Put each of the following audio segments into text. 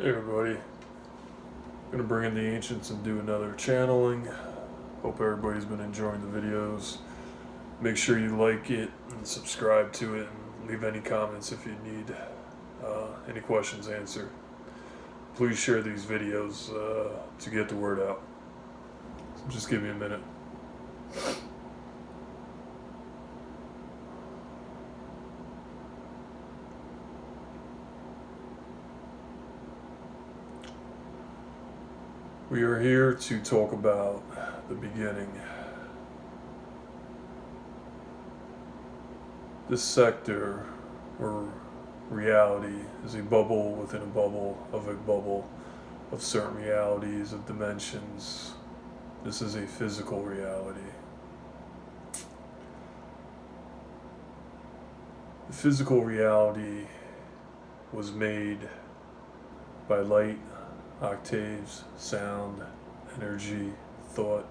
Hey everybody, gonna bring in the ancients and do another channeling. Hope everybody's been enjoying the videos. Make sure you like it and subscribe to it and leave any comments if you need any questions answered. Please share these videos to get the word out. So just give me a minute. We are here to talk about the beginning. This sector, or reality, is a bubble within a bubble of certain realities, of dimensions. This is a physical reality. The physical reality was made by light, octaves, sound, energy, thought,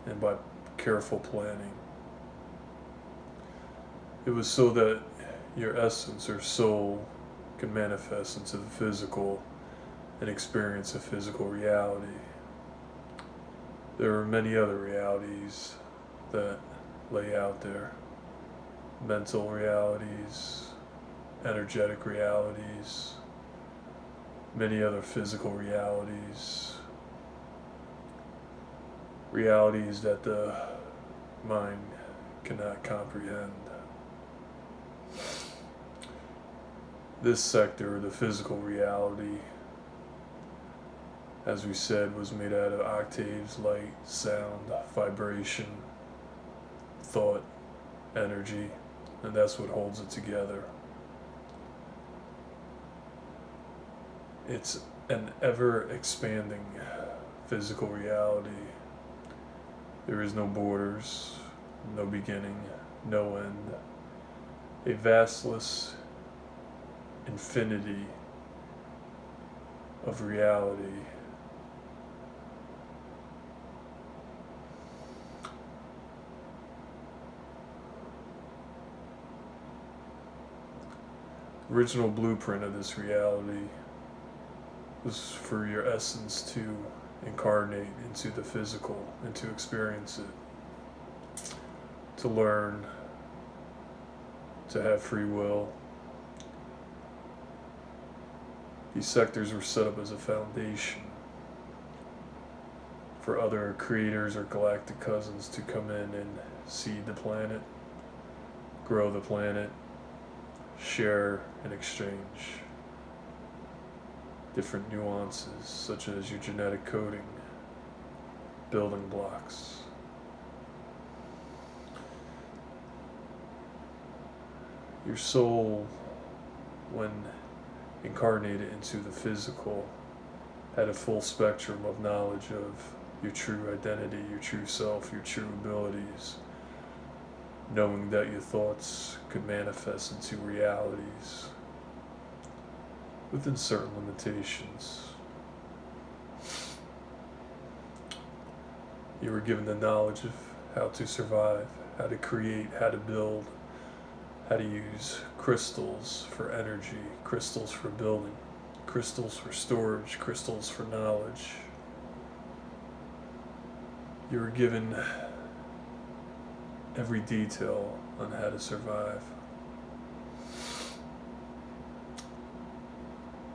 and by careful planning. It was so that your essence or soul can manifest into the physical and experience a physical reality. There are many other realities that lay out there. Mental realities, energetic realities, many other physical realities, realities that the mind cannot comprehend. This sector, the physical reality, as we said, was made out of octaves, light, sound, vibration, thought, energy, and that's what holds it together. It's an ever-expanding physical reality. There is no borders, no beginning, no end. A vastless infinity of reality. Original blueprint of this reality was for your essence to incarnate into the physical and to experience it, to learn, to have free will. These sectors were set up as a foundation for other creators or galactic cousins to come in and seed the planet, grow the planet, share and exchange different nuances such as your genetic coding, building blocks. Your soul, when incarnated into the physical, had a full spectrum of knowledge of your true identity, your true self, your true abilities, knowing that your thoughts could manifest into realities within certain limitations. You were given the knowledge of how to survive, how to create, how to build, how to use crystals for energy, crystals for building, crystals for storage, crystals for knowledge. You were given every detail on how to survive.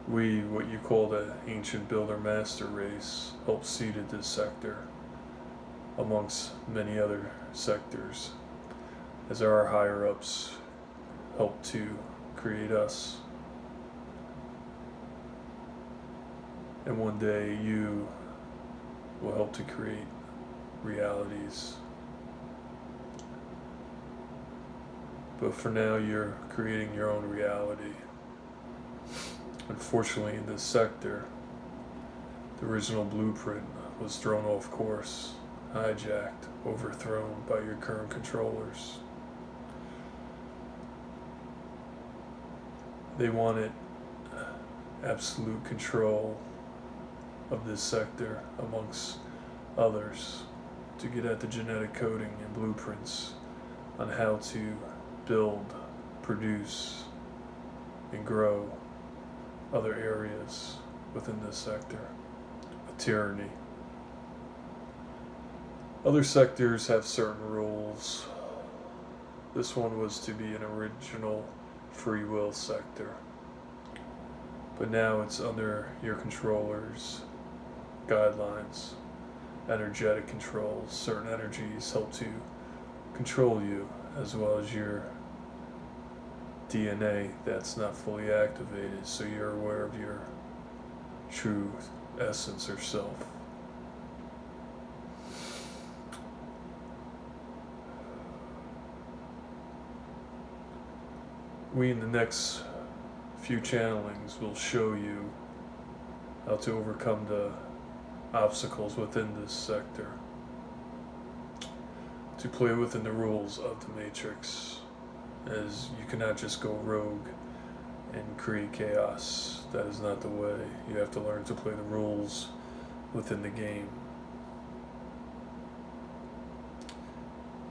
We, what you call the ancient builder master race, helped seeded this sector amongst many other sectors as our higher ups helped to create us. And one day you will help to create realities. But for now you're creating your own reality. Unfortunately, in this sector, the original blueprint was thrown off course, hijacked, overthrown by your current controllers. They wanted absolute control of this sector amongst others to get at the genetic coding and blueprints on how to build, produce, and grow other areas within this sector. A tyranny. Other sectors have certain rules. This one was to be an original free will sector. But now it's under your controller's guidelines, energetic controls. Certain energies help to control you, as well as your DNA that's not fully activated, so you're aware of your true essence or self. We, in the next few channelings, will show you how to overcome the obstacles within this sector, to play within the rules of the Matrix, as you cannot just go rogue and create chaos. That is not the way. You have to learn to play the rules within the game.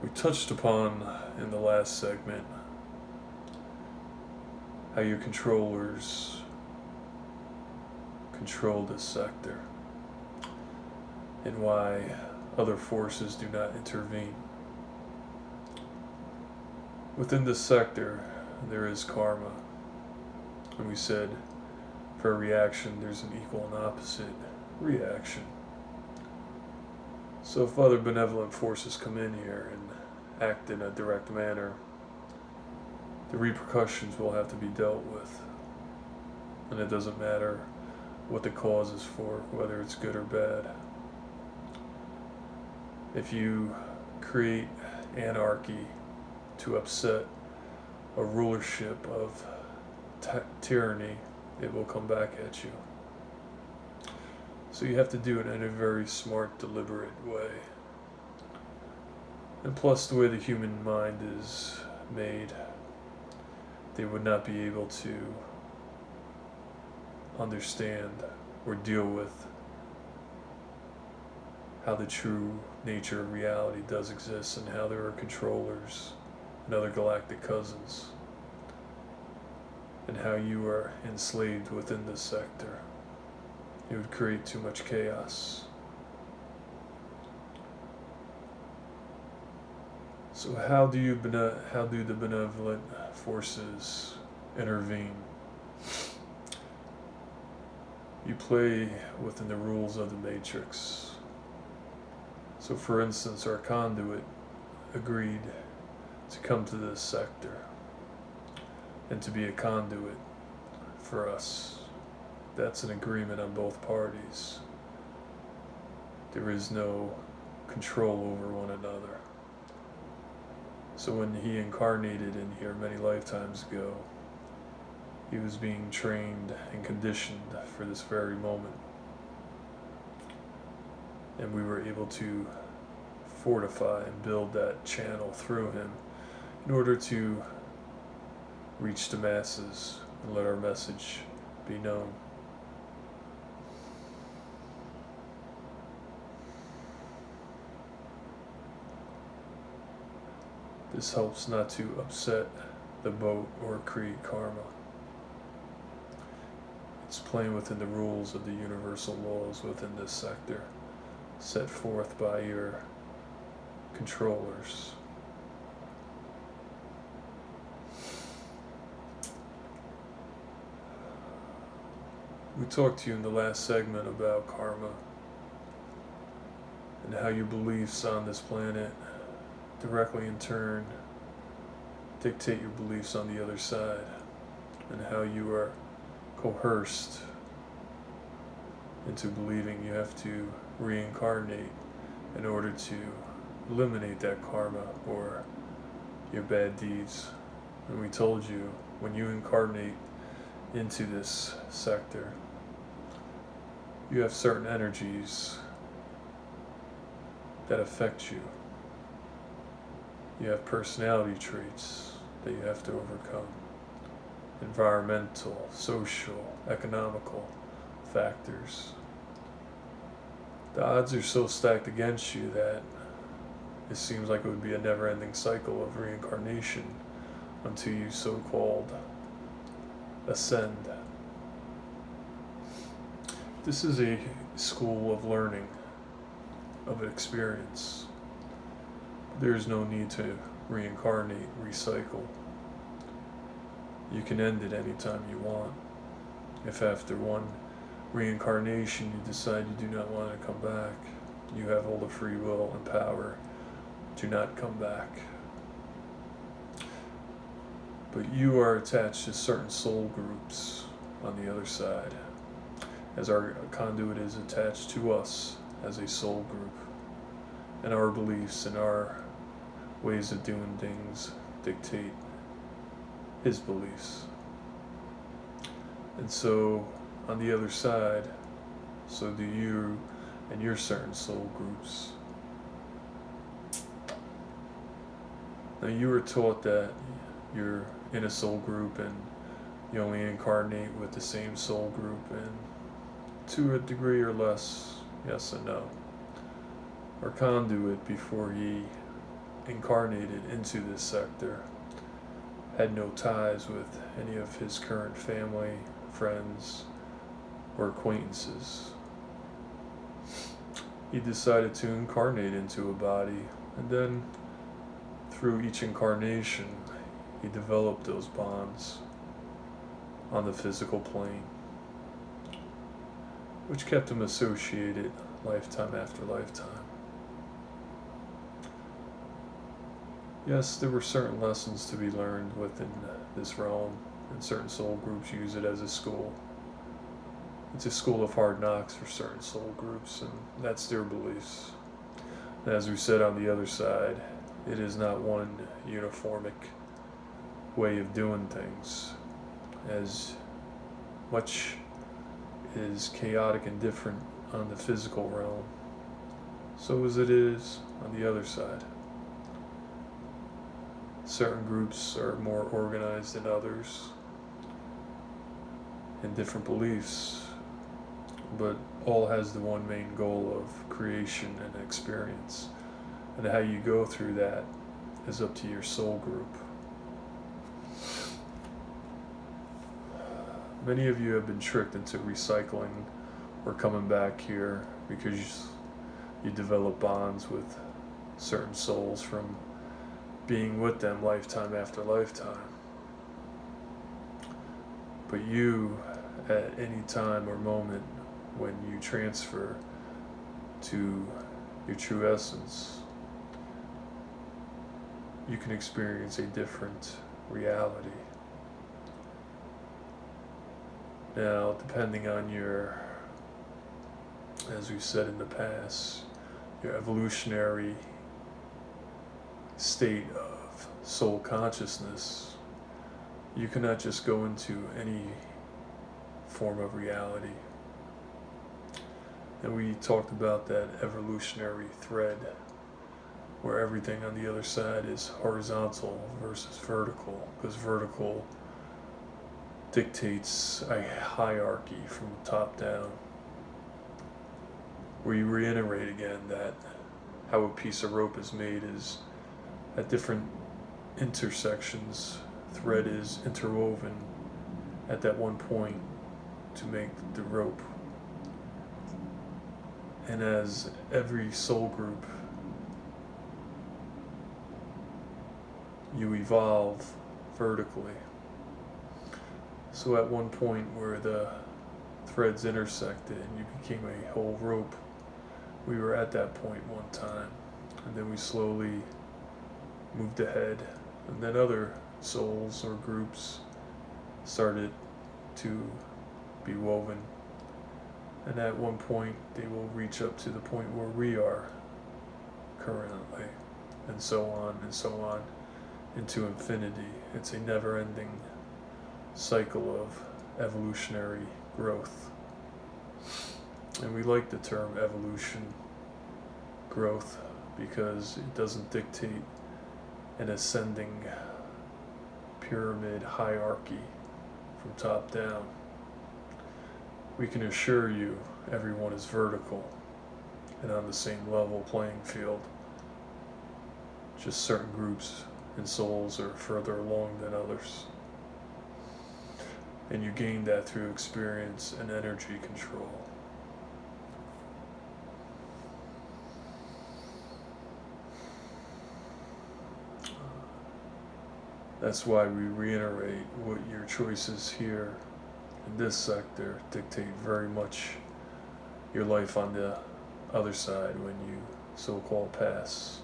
We touched upon in the last segment how your controllers control this sector and why other forces do not intervene. Within this sector, there is karma. And we said, for a reaction, there's an equal and opposite reaction. So if other benevolent forces come in here and act in a direct manner, the repercussions will have to be dealt with. And it doesn't matter what the cause is for, whether it's good or bad. If you create anarchy to upset a rulership of tyranny, it will come back at you. So you have to do it in a very smart, deliberate way. And plus, the way the human mind is made, they would not be able to understand or deal with how the true nature of reality does exist, and how there are controllers and other galactic cousins, and how you are enslaved within this sector. It would create too much chaos. So how do the benevolent forces intervene? You play within the rules of the Matrix. So for instance, our conduit agreed to come to this sector and to be a conduit for us. That's an agreement on both parties. There is no control over one another. So when he incarnated in here many lifetimes ago, he was being trained and conditioned for this very moment. And we were able to fortify and build that channel through him in order to reach the masses and let our message be known. This helps not to upset the boat or create karma. It's playing within the rules of the universal laws within this sector, set forth by your controllers. We talked to you in the last segment about karma and how your beliefs on this planet directly in turn dictate your beliefs on the other side, and how you are coerced into believing you have to reincarnate in order to eliminate that karma or your bad deeds. And we told you, when you incarnate into this sector, you have certain energies that affect you. You have personality traits that you have to overcome. Environmental, social, economical factors. The odds are so stacked against you that it seems like it would be a never-ending cycle of reincarnation until you so-called ascend. This is a school of learning, of experience. There's no need to reincarnate, recycle. You can end it anytime you want. If after one reincarnation you decide you do not want to come back, you have all the free will and power to not come back. But you are attached to certain soul groups on the other side, as our conduit is attached to us as a soul group. And our beliefs and our ways of doing things dictate his beliefs. And so, on the other side, so do you and your certain soul groups. Now, you were taught that you're in a soul group and you only incarnate with the same soul group, and to a degree or less, yes and no. Our conduit, before he incarnated into this sector, had no ties with any of his current family, friends, or acquaintances. He decided to incarnate into a body, and then through each incarnation, he developed those bonds on the physical plane, which kept him associated lifetime after lifetime. Yes, there were certain lessons to be learned within this realm, and certain soul groups use it as a school. It's a school of hard knocks for certain soul groups, and that's their beliefs. And as we said on the other side, it is not one uniformic way of doing things. As much is chaotic and different on the physical realm, so as it is on the other side. Certain groups are more organized than others, and different beliefs, but all has the one main goal of creation and experience. And how you go through that is up to your soul group. Many of you have been tricked into recycling or coming back here because you develop bonds with certain souls from being with them lifetime after lifetime. But you, at any time or moment when you transfer to your true essence, you can experience a different reality. Now, depending on your, as we said in the past, your evolutionary state of soul consciousness, you cannot just go into any form of reality. And we talked about that evolutionary thread, where everything on the other side is horizontal versus vertical, because vertical dictates a hierarchy from the top down. We reiterate again that how a piece of rope is made is at different intersections, thread is interwoven at that one point to make the rope. And as every soul group, you evolve vertically. So at one point where the threads intersected and you became a whole rope, we were at that point one time. And then we slowly moved ahead, and then other souls or groups started to be woven. And at one point they will reach up to the point where we are currently, and so on into infinity. It's a never-ending cycle of evolutionary growth. And we like the term evolution, growth, because it doesn't dictate an ascending pyramid hierarchy from top down. We can assure you everyone is vertical and on the same level playing field. Just certain groups and souls are further along than others. And you gain that through experience and energy control. That's why we reiterate what your choices here in this sector dictate very much your life on the other side when you so-called pass.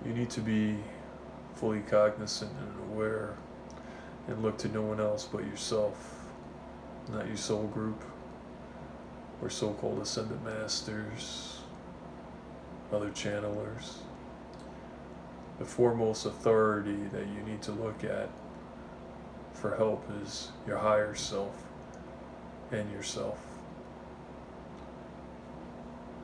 You need to be fully cognizant and aware and look to no one else but yourself, not your soul group or so-called ascended masters, other channelers. The foremost authority that you need to look at for help is your higher self and yourself.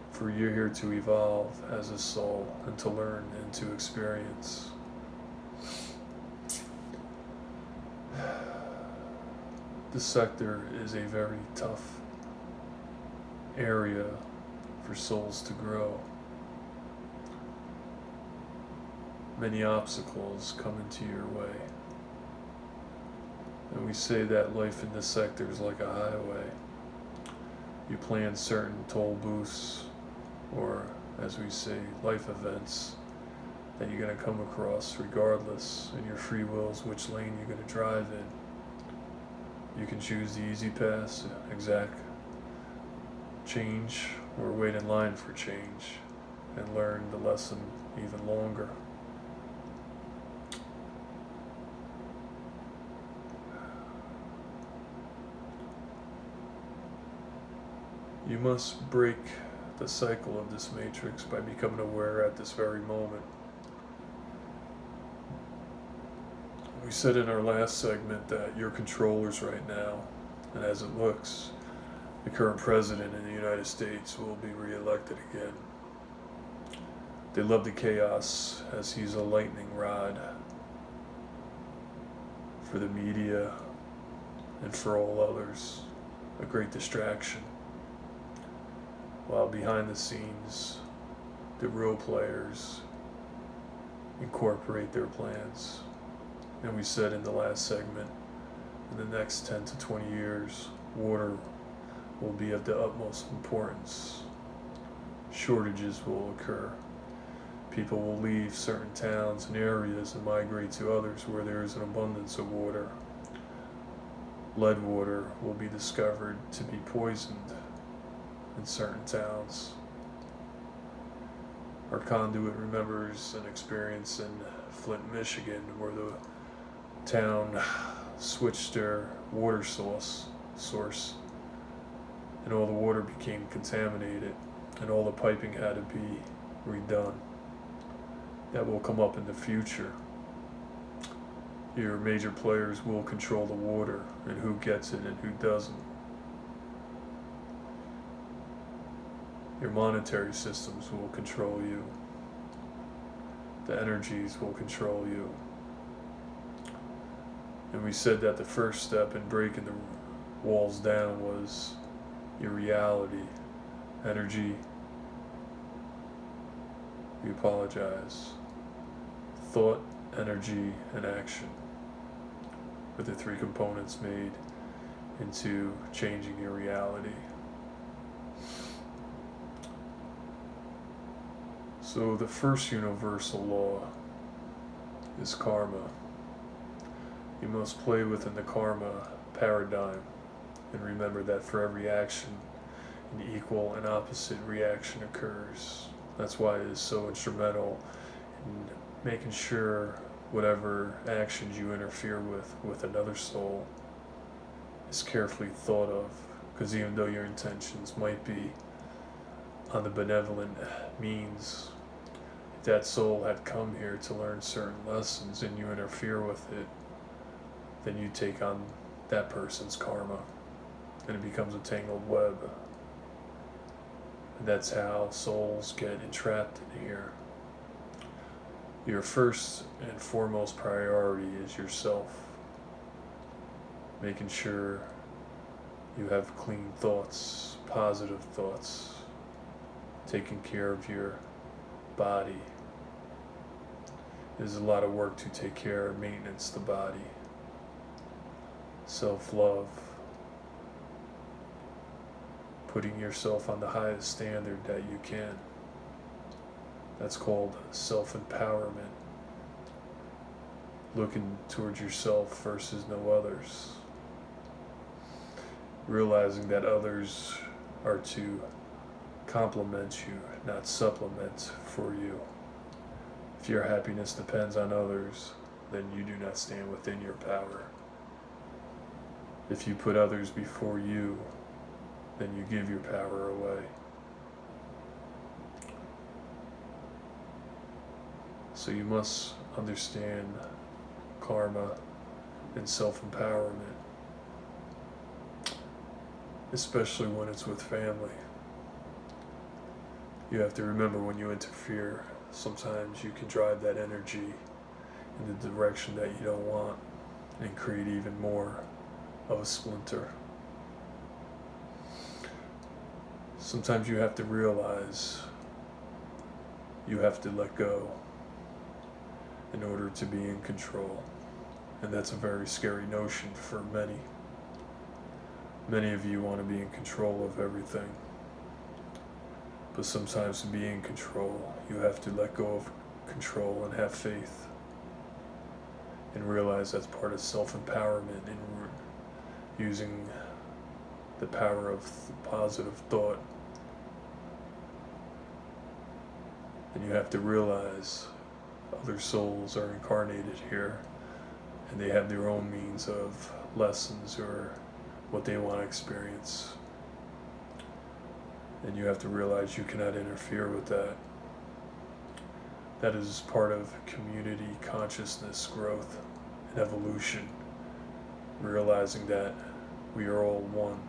For you're here to evolve as a soul and to learn and to experience. This sector is a very tough area for souls to grow. Many obstacles come into your way. And we say that life in this sector is like a highway. You plan certain toll booths, or as we say, life events that you're going to come across regardless, and your free will is which lane you're going to drive in. You can choose the easy pass, exact change, or wait in line for change and learn the lesson even longer. You must break the cycle of this matrix by becoming aware at this very moment. We said in our last segment that you're controllers right now, and as it looks, the current president in the United States will be re-elected again. They love the chaos as he's a lightning rod for the media and for all others, a great distraction. While behind the scenes, the real players incorporate their plans. And we said in the last segment, in the next 10 to 20 years, water will be of the utmost importance. Shortages will occur. People will leave certain towns and areas and migrate to others where there is an abundance of water. Lead water will be discovered to be poisoned in certain towns. Our conduit remembers an experience in Flint, Michigan, where the town switched their water source, and all the water became contaminated, and all the piping had to be redone. That will come up in the future. Your major players will control the water, and who gets it and who doesn't. Your monetary systems will control you. The energies will control you. And we said that the first step in breaking the walls down was your reality, energy. We apologize. Thought, energy, and action are the three components made into changing your reality. So the first universal law is karma. You must play within the karma paradigm and remember that for every action, an equal and opposite reaction occurs. That's why it is so instrumental in making sure whatever actions you interfere with another soul is carefully thought of, because even though your intentions might be on the benevolent means, if that soul had come here to learn certain lessons and you interfere with it, then you take on that person's karma and it becomes a tangled web. And that's how souls get entrapped in here. Your first and foremost priority is yourself. Making sure you have clean thoughts, positive thoughts, taking care of your body. There's a lot of work to take care and maintenance the body. Self-love. Putting yourself on the highest standard that you can. That's called self-empowerment. Looking towards yourself versus no others. Realizing that others are to complement you, not supplement for you. If your happiness depends on others, then you do not stand within your power. If you put others before you, then you give your power away. So you must understand karma and self-empowerment, especially when it's with family. You have to remember, when you interfere, sometimes you can drive that energy in the direction that you don't want and create even more of a splinter. Sometimes you have to realize you have to let go in order to be in control. And that's a very scary notion for many. Many of you want to be in control of everything. But sometimes to be in control, you have to let go of control and have faith. And realize that's part of self-empowerment and using the power of positive thought. And you have to realize other souls are incarnated here, and they have their own means of lessons or what they want to experience. And you have to realize you cannot interfere with that. That is part of community consciousness growth and evolution, realizing that we are all one.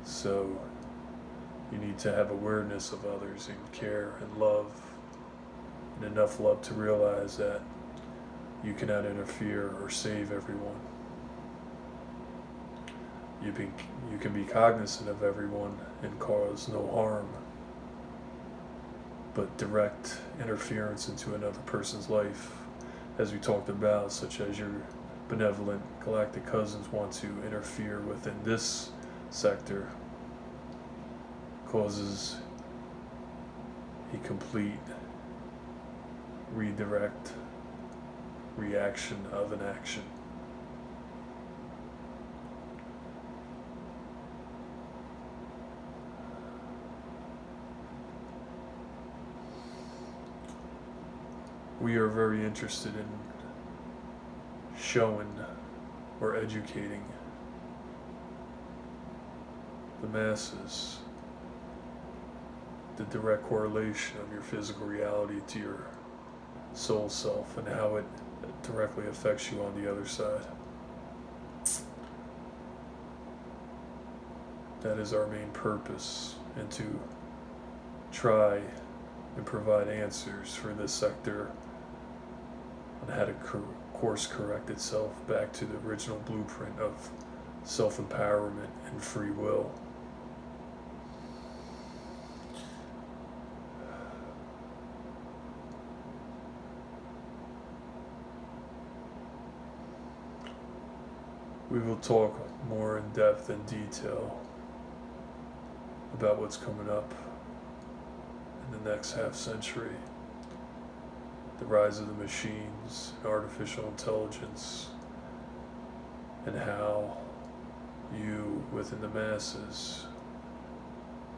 So you need to have awareness of others and care and love, and enough love to realize that you cannot interfere or save everyone. You can be cognizant of everyone and cause no harm, but direct interference into another person's life, as we talked about, such as your benevolent galactic cousins want to interfere within this sector, causes a complete redirect reaction of an action. We are very interested in showing or educating the masses the direct correlation of your physical reality to your soul self and how it directly affects you on the other side. That is our main purpose, and to try and provide answers for this sector on how to course correct itself back to the original blueprint of self-empowerment and free will. We will talk more in depth and detail about what's coming up in the next half century. The rise of the machines, artificial intelligence, and how you within the masses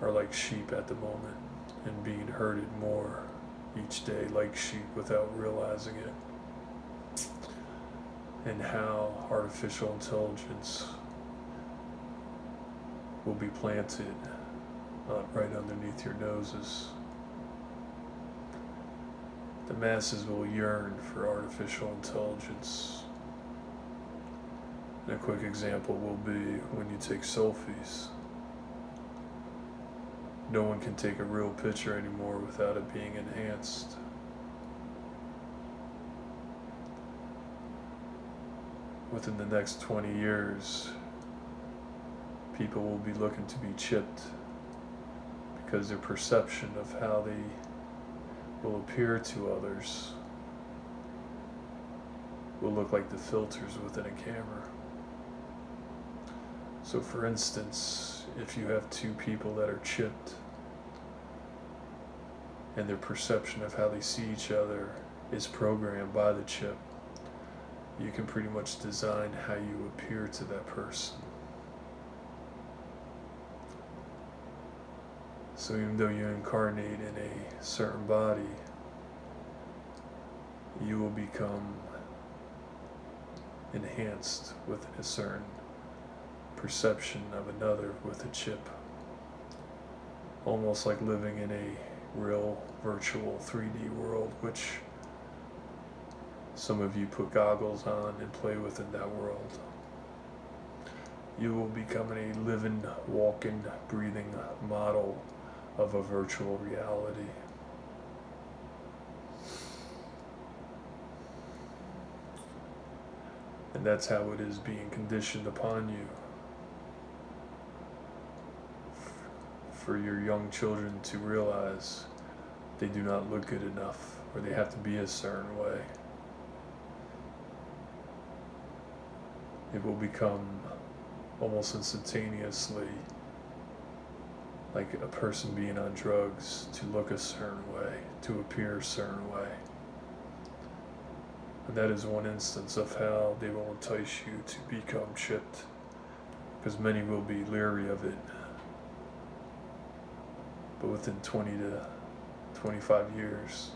are like sheep at the moment and being herded more each day like sheep without realizing it. And how artificial intelligence will be planted right underneath your noses. The masses will yearn for artificial intelligence. And a quick example will be when you take selfies. No one can take a real picture anymore without it being enhanced. Within the next 20 years, people will be looking to be chipped because their perception of how they will appear to others will look like the filters within a camera. So for instance, if you have two people that are chipped, and their perception of how they see each other is programmed by the chip. You can pretty much design how you appear to that person. So even though you incarnate in a certain body, you will become enhanced with a certain perception of another with a chip. Almost like living in a real virtual 3D world, which some of you put goggles on and play within that world. You will become a living, walking, breathing model of a virtual reality. And that's how it is being conditioned upon you. For your young children to realize they do not look good enough, or they have to be a certain way. It will become almost instantaneously like a person being on drugs to look a certain way, to appear a certain way. And that is one instance of how they will entice you to become chipped, because many will be leery of it. But within 20 to 25 years,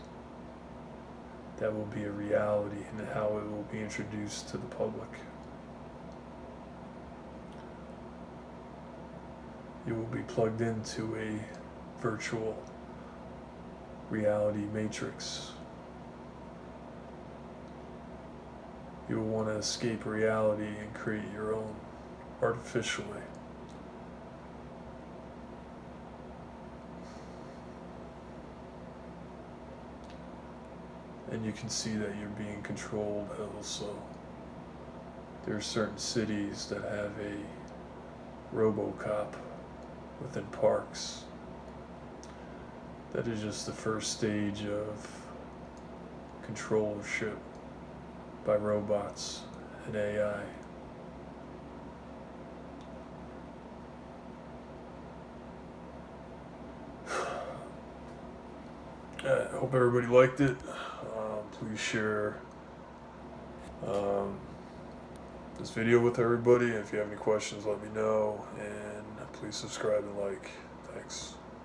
that will be a reality in how it will be introduced to the public. You will be plugged into a virtual reality matrix. You will want to escape reality and create your own artificially. And you can see that you're being controlled also. There are certain cities that have a RoboCop within parks. That is just the first stage of controllership by robots and AI. I hope everybody liked it. Please share this video with everybody. If you have any questions, let me know, and please subscribe and like. Thanks.